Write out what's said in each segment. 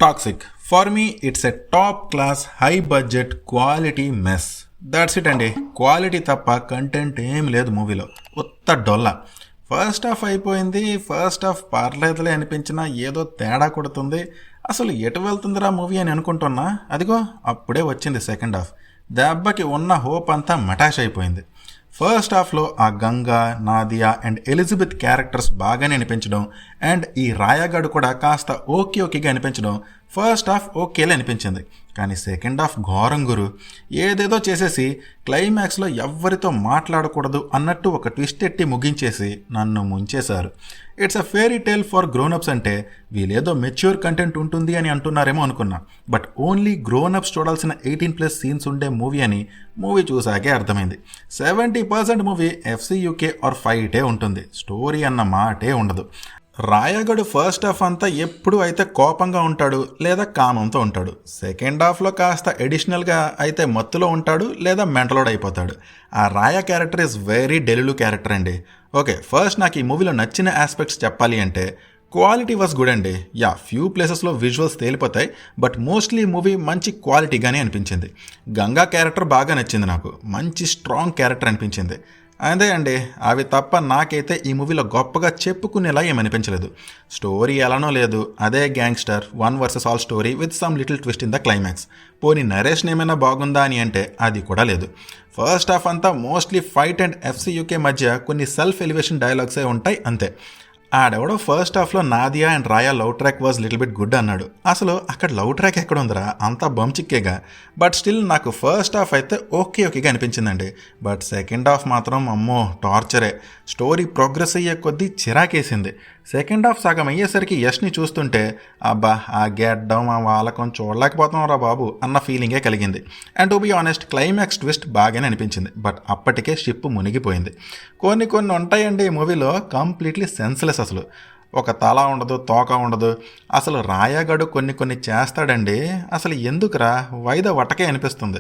Toxic. For me it's a top class high budget quality mess. That's it అండి. Quality తప్ప content ఏం లేదు మూవీలో. ఉత్త డొల్ల. ఫస్ట్ హాఫ్ అయిపోయింది. ఫస్ట్ హాఫ్ పర్లేదులే అనిపించినా ఏదో తేడా కొడుతుంది. అసలు ఎటు వెళ్తుందిరా మూవీ అని అనుకుంటున్నా. అదిగో అప్పుడే వచ్చింది సెకండ్ హాఫ్. దెబ్బకి ఉన్న హోప్ అంతా మటాష్ అయిపోయింది. ఫస్ట్ హాఫ్లో ఆ Ganga, Nadia and Elizabeth characters బాగానే అనిపించడం అండ్ ఈ రాయగాడు కూడా కాస్త ఓకేగా అనిపించడం ఫస్ట్ హాఫ్ ఓకేలే అనిపించింది. కానీ సెకండ్ హాఫ్ ఘోరం గురు. ఏదేదో చేసేసి క్లైమాక్స్లో ఎవ్వరితో మాట్లాడకూడదు అన్నట్టు ఒక ట్విస్ట్ ఎట్టి ముగించేసి నన్ను ముంచేశారు. It's a fairy tale for grownups అంటే వీళ్ళేదో మెచ్యూర్ కంటెంట్ ఉంటుంది అని అంటున్నారేమో అనుకున్నా. బట్ ఓన్లీ గ్రోనప్స్ చూడాల్సిన 18+ సీన్స్ ఉండే మూవీ అని మూవీ చూసాకే అర్థమైంది. 70% మూవీ FCUK ఆర్ ఫైటే ఉంటుంది. స్టోరీ అన్న మాటే ఉండదు. రాయగడు ఫస్ట్ హాఫ్ అంతా ఎప్పుడు అయితే కోపంగా ఉంటాడు లేదా కామంతో ఉంటాడు. సెకండ్ హాఫ్లో కాస్త ఎడిషనల్గా అయితే మత్తులో ఉంటాడు లేదా మెంటలోడ్ అయిపోతాడు. ఆ రాయ క్యారెక్టర్ ఈజ్ వెరీ డెలిలు క్యారెక్టర్ అండి. ఓకే, ఫస్ట్ నాకు ఈ మూవీలో నచ్చిన ఆస్పెక్ట్స్ చెప్పాలి అంటే క్వాలిటీ వాజ్ గుడ్ అండి. ఫ్యూ ప్లేసెస్లో విజువల్స్ తేలిపోతాయి, బట్ మోస్ట్లీ మూవీ మంచి క్వాలిటీగానే అనిపించింది. గంగా క్యారెక్టర్ బాగా నచ్చింది నాకు. మంచి స్ట్రాంగ్ క్యారెక్టర్ అనిపించింది. అదే అండి, అవి తప్ప నాకైతే ఈ మూవీలో గొప్పగా చెప్పుకునేలా ఏమనిపించలేదు. స్టోరీ ఎలానో లేదు. అదే gangster 1 vs all story with some little twist in the climax. పోనీ నరేషన్ ఏమైనా బాగుందా అని అంటే అది కూడా లేదు. ఫస్ట్ హాఫ్ అంతా మోస్ట్లీ ఫైట్ అండ్ FCUK మధ్య కొన్ని సెల్ఫ్ ఎలివేషన్ డైలాగ్సే ఉంటాయి అంతే. ఆడెవడో ఫస్ట్ హాఫ్లో Nadia and Raya love track was little bit good అన్నాడు. అసలు అక్కడ లవ్ ట్రాక్ ఎక్కడ ఉందిరా, అంతా బంచిక్కేగా. బట్ స్టిల్ నాకు ఫస్ట్ హాఫ్ అయితే ఓకేగా అనిపించిందండి. బట్ సెకండ్ హాఫ్ మాత్రం అమ్మో టార్చరే. స్టోరీ ప్రోగ్రెస్ అయ్యే కొద్దీ చిరాకేసింది. సెకండ్ హాఫ్ సగం అయ్యేసరికి యష్ని చూస్తుంటే అబ్బా ఆ గెడ్డం ఆ వాళ్ళకం చూడలేకపోతున్నాం రా బాబు అన్న ఫీలింగే కలిగింది. And to be honest climax twist బాగానే అనిపించింది. బట్ అప్పటికే షిప్ మునిగిపోయింది. కొన్ని ఉంటాయండి ఈ మూవీలో కంప్లీట్లీ సెన్స్లెస్. అసలు ఒక తల ఉండదు, తోక ఉండదు. అసలు రాయగాడు కొన్ని చేస్తాడండి. అసలు ఎందుకురా వైద వటకే అనిపిస్తుంది.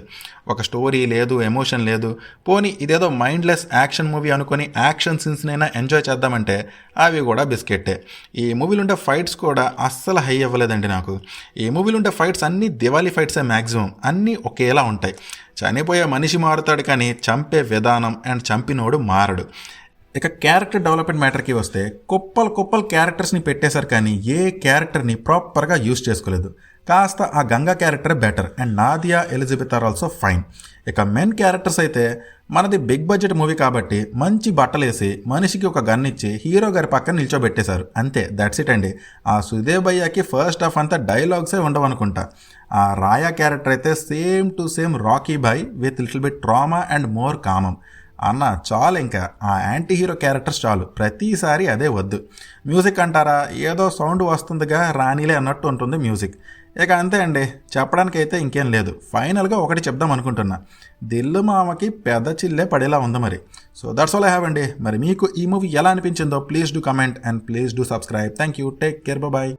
ఒక స్టోరీ లేదు, ఎమోషన్ లేదు. పోనీ ఇదేదో మైండ్లెస్ యాక్షన్ మూవీ అనుకొని యాక్షన్ సీన్స్నైనా ఎంజాయ్ చేద్దామంటే అవి కూడా బిస్కెట్టే. ఈ మూవీలో ఉండే ఫైట్స్ కూడా అస్సలు హై అవ్వలేదండి నాకు. ఈ మూవీలో ఉండే ఫైట్స్ అన్నీ దివాళీ ఫైట్సే మ్యాక్సిమం. అన్నీ ఒకేలా ఉంటాయి. చనిపోయే మనిషి మారుతాడు కానీ చంపే విధానం అండ్ చంపినోడు మారడు. ఇక క్యారెక్టర్ డెవలప్మెంట్ మ్యాటర్కి వస్తే కుప్పలు క్యారెక్టర్స్ని పెట్టేశారు కానీ ఏ క్యారెక్టర్ని ప్రాపర్గా యూజ్ చేసుకోలేదు. కాస్త ఆ Ganga character better and Nadia, Elizabeth are also fine. ఇక మెన్ క్యారెక్టర్స్ అయితే మనది బిగ్ బడ్జెట్ మూవీ కాబట్టి మంచి బట్టలేసి మనిషికి ఒక గన్ ఇచ్చి హీరో గారి పక్కన నిల్చోబెట్టేశారు అంతే. దట్స్ ఇట్ అండి. ఆ సుదేవ్ భయ్యాకి ఫస్ట్ హాఫ్ అంతా డైలాగ్సే ఉండవనుకుంటా. ఆ రాయా క్యారెక్టర్ అయితే same to same Rocky boy with little bit trauma and more కామం. అన్న చాలు, ఇంకా ఆ యాంటీ హీరో క్యారెక్టర్స్ చాలు. ప్రతిసారి అదే వద్దు. మ్యూజిక్ అంటారా, ఏదో సౌండ్ వస్తుందిగా రానిలే అన్నట్టు ఉంటుంది మ్యూజిక్. ఇక అంతే అండి, చెప్పడానికైతే ఇంకేం లేదు. ఫైనల్గా ఒకటి చెప్దాం అనుకుంటున్నా, దిల్లు మామకి పెద్ద చిల్లే పడేలా ఉంది మరి. So that's all I have అండి. మరి మీకు ఈ మూవీ ఎలా అనిపించిందో please do comment and please do subscribe. Thank you. Take care. Bye.